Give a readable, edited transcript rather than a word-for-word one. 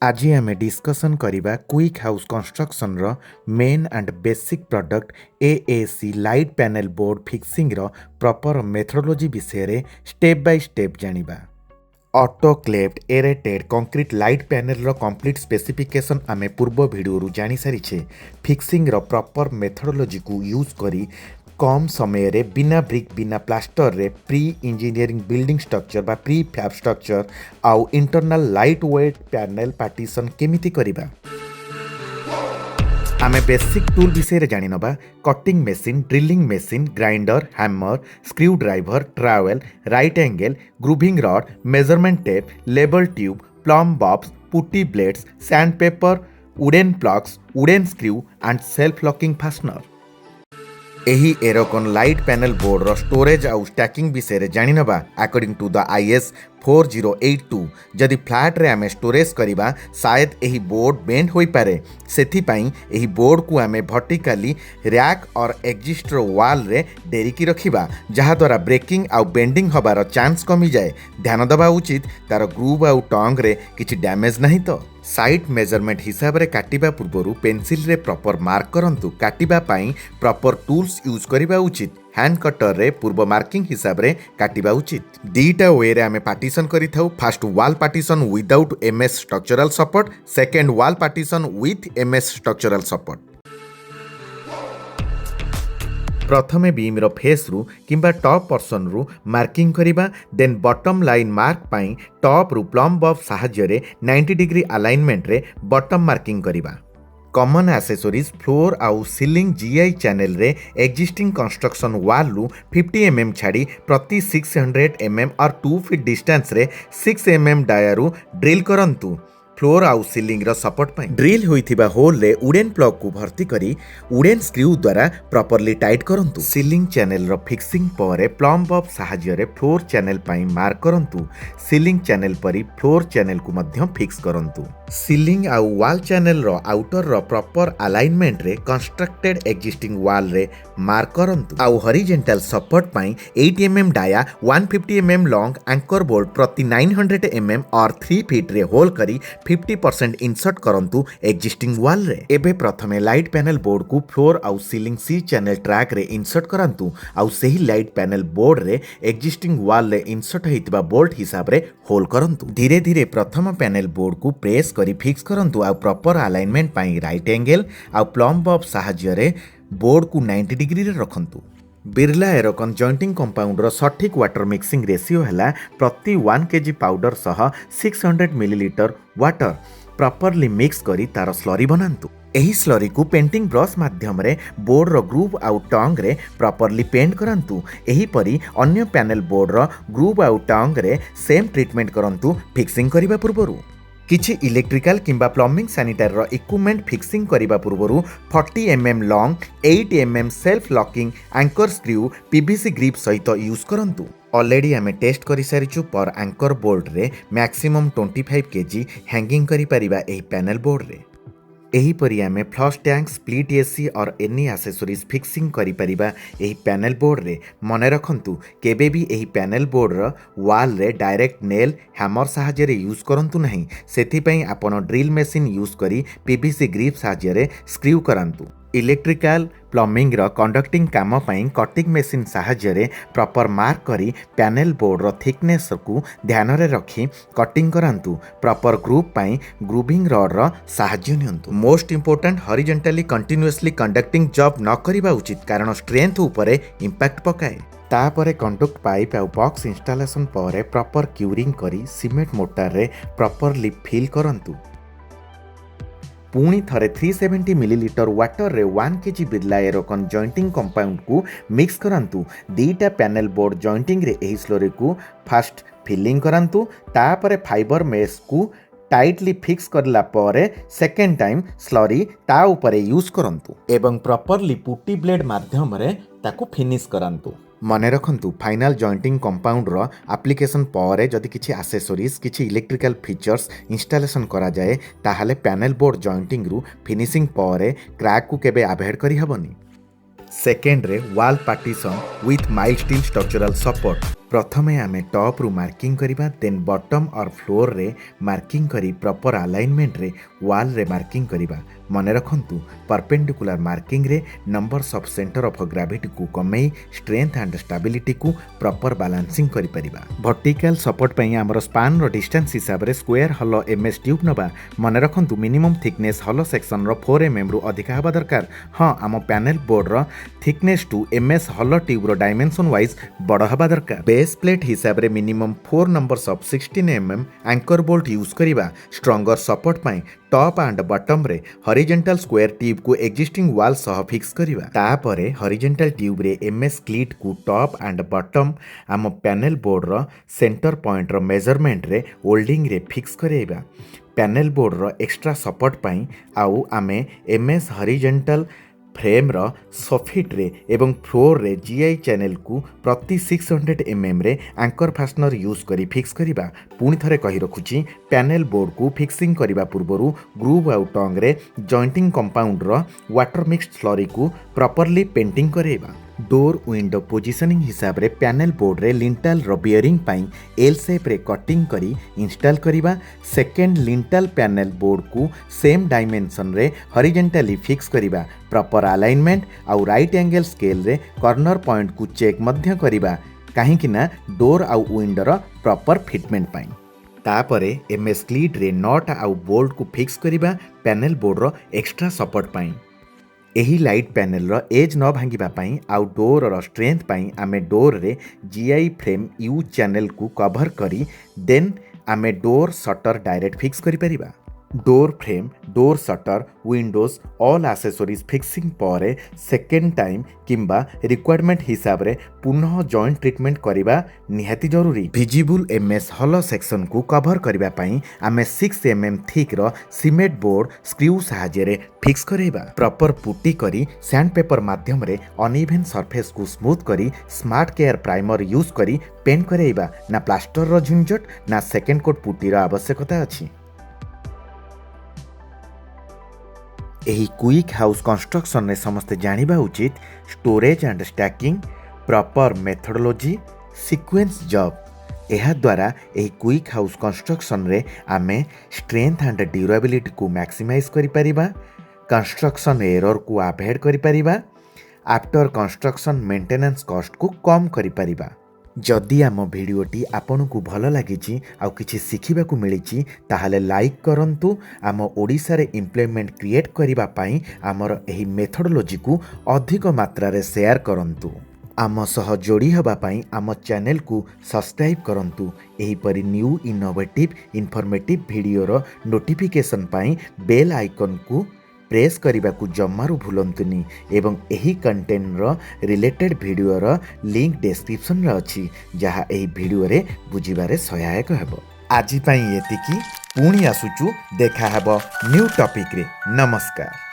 आज आम डिस्कसन करिबा क्विक हाउस कंस्ट्रक्शन रो main and basic product AAC light panel board fixing रो प्रॉपर मेथोडोलॉजी विषय रे स्टेप बाय स्टेप जानिबा। Autoclaved aerated concrete light panel रो कंप्लीट स्पेसिफिकेशन आमे पूर्व वीडियो रु जानि सारिछे। फिक्सिंग रो प्रॉपर मेथोडोलॉजी को यूज करी कम समय रे बिना ब्रिक बिना प्लास्टर रे प्री इंजीनियरिंग बिल्डिंग स्ट्रक्चर बा प्री फैब स्ट्रक्चर आउ internal light weight panel partition केमिति करिबा। आमे बेसिक टूल विषय रे जानि नबा। Cutting machine, drilling machine, grinder, hammer, screw driver, travel, right angle, grooving rod, measurement tape, label tube, plum bobs, putty blades, sandpaper, wooden plugs, wooden screw and self locking fastener. एही एरोकॉन light panel board रो storage आउ stacking विषय रे जानि नबा। According to the AICE-4082 जदि flat रे आमे storage करिबा शायद एही बोर्ड बेंड होई पारे। सेथि पई एही बोर्ड को आमे वर्टिकली रैक और एग्जिस्टर वॉल रे डेरिकी रखिबा, जहा द्वारा ब्रेकिंग आउ बेंडिंग होबार चांस कमी जाए। ध्यान दबा उचित तार ग्रूव आउ टंग रे किछि डैमेज नहीं तो। साइट मेजरमेंट हिसाब रे काटिबा पूर्वरु पेंसिल रे प्रॉपर मार्क करंतु। काटिबा पई प्रॉपर टूल्स यूज करिबा उचित। हैंड कटर रे पूर्व मार्किंग हिसाब रे काटिबा उचित। दीटा वे रे आमे पार्टीशन करि थाउ। First wall partition without MS structural support, second wall partition with MS structural support. प्रथमे बीम रो फेस रु किंबा टॉप पोर्शन रु मार्किंग करिबा। देन बॉटम लाइन मार्क पई टॉप रु प्लम बॉब सहाय्य रे 90 डिग्री अलाइनमेंट रे बॉटम मार्किंग करिबा। कॉमन एक्सेसरीज फ्लोर आउ सीलिंग GI चैनल रे एक्जिस्टिंग कंस्ट्रक्शन वॉल रु 50 mm छाड़ी प्रति 600 mm और 2 फीट डिस्टेंस रे 6 mm डाया रु ड्रिल करंतु। फ्लोर आउ सीलिंग रो सपोर्ट पई ड्रिल होइथिबा होल रे वुडन प्लग को भर्ती करी वुडन स्क्रू द्वारा प्रॉपर्ली टाइट करंतु। सीलिंग चैनल रो फिक्सिंग परे प्लम बॉब सहाय्य रे फ्लोर चैनल पई मार्क करंतु। सीलिंग चैनल परी फ्लोर चैनल को मध्य फिक्स करंतु। सीलिंग आउ वॉल चैनल रो आउटर रो प्रॉपर अलाइनमेंट रे कंस्ट्रक्टेड एक्जिस्टिंग वॉल रे मार्क करंतु। आउ हॉरिजॉन्टल सपोर्ट पई 80 mm dia 150 mm long anchor bolt प्रति 900 mm और 3 फीट रे होल करी 50% इंसर्ट करंतु एक्जिस्टिंग वॉल रे। एबे प्रथमे लाइट पैनल बोर्ड को फ्लोर आउ सीलिंग C चैनल ट्रैक रे इंसर्ट करंतु। आउ सही लाइट पैनल बोर्ड रे एक्जिस्टिंग वॉल रे इंसर्ट हेतिबा बोल्ट हिसाब रे होल करंतु। धीरे धीरे प्रथम पैनल बोर्ड को प्रेस करी फिक्स करंतु। आउ प्रॉपर अलाइनमेंट पई राइट एंगल आउ प्लम बॉब सहाय्य रे बोर्ड को 90 डिग्री रे रखंतु। बिरला एरोकॉन जॉइंटिंग कंपाउंड रो सठिक वाटर मिक्सिंग रेशियो हैला प्रति 1 kg पाउडर सह 600 मिलीलीटर वाटर प्रॉपर्ली मिक्स करी तार स्लरी बनांतु। एही स्लरी को पेंटिंग ब्रश माध्यम रे बोर्ड रो ग्रूव आउ टंग रे प्रॉपर्ली पेंट करंतु। एही परी अन्य पैनल बोर्ड रो ग्रूव आउ टंग रे सेम ट्रीटमेंट करंतु फिक्सिंग करिबा पूर्वरु। किछि इलेक्ट्रिकल किंबा प्लम्बिंग सैनिटारी रो इक्विपमेंट फिक्सिंग करिबा पूर्वरु 40 mm long 8 mm self locking anchor screw PVC grip सहित यूज करंतु। ऑलरेडी आमे टेस्ट करि सारिछु पर एंकर बोल्ट रे मैक्सिमम 25 kg हैंगिंग करि परिबा एही पैनल बोर्ड रे। एही परी आमे फ्लश टैंक, स्प्लिट AC और एनी एक्सेसरीज फिक्सिंग करि परिबा एही पैनल बोर्ड रे। मने रखंतु केबे भी एही पैनल बोर्ड रो वॉल रे डायरेक्ट नेल हैमर सहाय्य रे यूज करंतु नहीं। सेथि पई आपण ड्रिल मशीन यूज करी PVC ग्रिप सहाय्य रे स्क्रू करंतु। इलेक्ट्रिकल प्लम्बिंग रो कंडक्टिंग काम पई कटिंग मशीन सहाय्य रे प्रॉपर मार्क करी पैनल बोर्ड रो थिकनेस को ध्यान रे रखी कटिंग करंतु। प्रॉपर ग्रुप पई ग्रूविंग रॉड रो सहाय्य नियंतु। Most important horizontally continuously conducting job न करिबा उचित कारण स्ट्रेंथ उपरे इंपैक्ट पकाए। तापरे कंडक्ट पाइप आउ बॉक्स इंस्टॉलेशन परे प्रॉपर क्यूरिंग करी सीमेंट मोटर रे प्रॉपर्ली फिल करंतु। पुणी थरे 370 मिलीलीटर वाटर रे 1 kg Birla Aerocon jointing compound को मिक्स करंतु। दीटा पैनल बोर्ड जॉइंटिंग रे एही स्लरी को फर्स्ट फिलिंग करंतु। तापरे फाइबर मेश को टाइटली फिक्स करला परे सेकेंड टाइम स्लरी ता ऊपर यूज करंतु एवं प्रॉपर्ली पुट्टी ब्लेड माध्यम रे ताकू फिनिश करंतु। मने रखंतु फाइनल जॉइंटिंग कंपाउंड रो एप्लीकेशन परे जदि किछि एक्सेसरीज किछि इलेक्ट्रिकल फीचर्स इंस्टॉलेशन करा जाए ताहाले पैनल बोर्ड जॉइंटिंग रु फिनिशिंग परे क्रैक को केबे अवॉइड करि हबनी। सेकेंड रे wall partition with mild steel structural support प्रथमे आमे टॉप रु मार्किंग करिबा देन बॉटम और फ्लोर रे मार्किंग करी प्रॉपर अलाइनमेंट रे वॉल रे मार्किंग करिबा। मने रखंतु परपेंडिकुलर मार्किंग रे numbers of centre of gravity को कमेई स्ट्रेंथ एंड स्टेबिलिटी को प्रॉपर बैलेंसिंग करि परिबा। वर्टिकल सपोर्ट पई हमर स्पान रो डिस्टेंस हिसाब रे स्क्वायर हॉलो एमएस ट्यूब नबा। मने रखंतु मिनिमम थिकनेस हॉलो सेक्शन रो 4 एमएम रु अधिक हबा दरकार। हां आम पैनल बोर्ड रो thickness to MS hollow tube रो डायमेंशन वाइज बड़ हबा दरकार। बेस प्लेट हिसाब रे minimum 4 numbers of 16 mm anchor bolt use करिबा। स्ट्रॉन्गर सपोर्ट पई टॉप एंड बॉटम रे हॉरिजॉन्टल स्क्वायर ट्यूब को एक्जिस्टिंग वॉल सह फिक्स करिबा। तापरे हॉरिजॉन्टल ट्यूब रे एमएस क्लीट को टॉप एंड बॉटम आम पैनल बोर्ड रो सेंटर पॉइंट रो मेजरमेंट रे होल्डिंग रे फिक्स करेबा। पैनल बोर्ड रो एक्स्ट्रा सपोर्ट पई आउ आमे एमएस हॉरिजॉन्टल फ्रेम रो सफिट रे एवं फ्लोर रे जीआई चैनल को प्रति 600 एमएम रे एंकर फास्टनर यूज करी फिक्स करिबा। पुणी थरे कहि रखुची पैनल बोर्ड को फिक्सिंग करिबा पूर्वरु ग्रूव आउ टंग रे जॉइंटिंग कंपाउंड रो वाटर मिक्स्ड स्लरी को प्रॉपर्ली पेंटिंग करेबा। डोर विंडो पोजिशनिंग हिसाब रे पैनल बोर्ड रे लिंटल रो बियरिंग पाई एल शेप रे कटिंग करी इंस्टॉल करिबा। सेकेंड लिंटल पैनल बोर्ड को सेम डायमेंशन रे हॉरिजॉन्टली फिक्स करिबा। प्रॉपर अलाइनमेंट आउ राइट एंगल स्केल रे कॉर्नर पॉइंट को चेक मध्य करिबा काहे कि ना डोर आउ विंडो रो प्रॉपर फिटमेंट पाई। तापरे एमएस क्लीट रे नट आउ बोल्ट को फिक्स करिबा पैनल बोर्ड रो एक्स्ट्रा सपोर्ट पाई। एही लाइट पैनल रो एज न भांगिबा पाई आउ डोर रो स्ट्रेंथ पाई आमे डोर रे जीआई फ्रेम यू चैनल को कवर करी देन आमे डोर शटर डायरेक्ट फिक्स करि परिबा। Door frame door shutter windows all accessories fixing पर सेकेंड टाइम किंबा रिक्वायरमेंट हिसाब रे पुनः जॉइंट ट्रीटमेंट करिबा निहाती जरूरी। विजिबल एमएस हॉलो सेक्शन को कवर करिबा पई आमे 6 एमएम थिक रो सीमेंट बोर्ड स्क्रू सहायता रे फिक्स करेबा। प्रॉपर पुट्टी करी सैंड पेपर माध्यम रे अनइवन सरफेस को स्मूथ करी स्मार्ट केयर प्राइमर यूज करी पेंट करेबा। ना प्लास्टर रो झंझट ना सेकेंड कोट पुट्टी रो आवश्यकता अछि। एही क्विक हाउस कंस्ट्रक्शन रे समस्ते जानिबा उचित storage and stacking proper methodology sequence job. एहा द्वारा एही क्विक हाउस कंस्ट्रक्शन रे आमे स्ट्रेंथ एंड ड्यूरेबिलिटी को मैक्सिमाइज करि परिबा। कंस्ट्रक्शन एरर को अवॉइड करि परिबा। आफ्टर कंस्ट्रक्शन मेंटेनेंस कॉस्ट को कम करि परिबा। जदि आम भिडियोटी आपन को भल लगी आउ किछि शिखिबाकु मिलिछि ताहाले लाइक करंतु। आम ओडिसा रे इम्प्लीमेंट क्रिएट करिबा पई आमर एही मेथोडोलॉजी को अधिक मात्रा रे शेयर करंतु। आम सह जोड़ी हबा पई आम चैनल को सब्सक्राइब करंतु। एही परि न्यू इनोवेटिव इन्फॉर्मेटिव वीडियो रो नोटिफिकेशन पई बेल आइकन को प्रेस करने को जमारू भूलंतुनी एवं यही कंटेंट रो रिलेटेड वीडियो रो लिंक डिस्क्रिप्शन रे अछि जहाँ यही वीडियो रे बुझिबारे सहायक हेबो। आजि पई एतिकी पुणी आसुचु देखा हेबो न्यू टॉपिक रे। नमस्कार।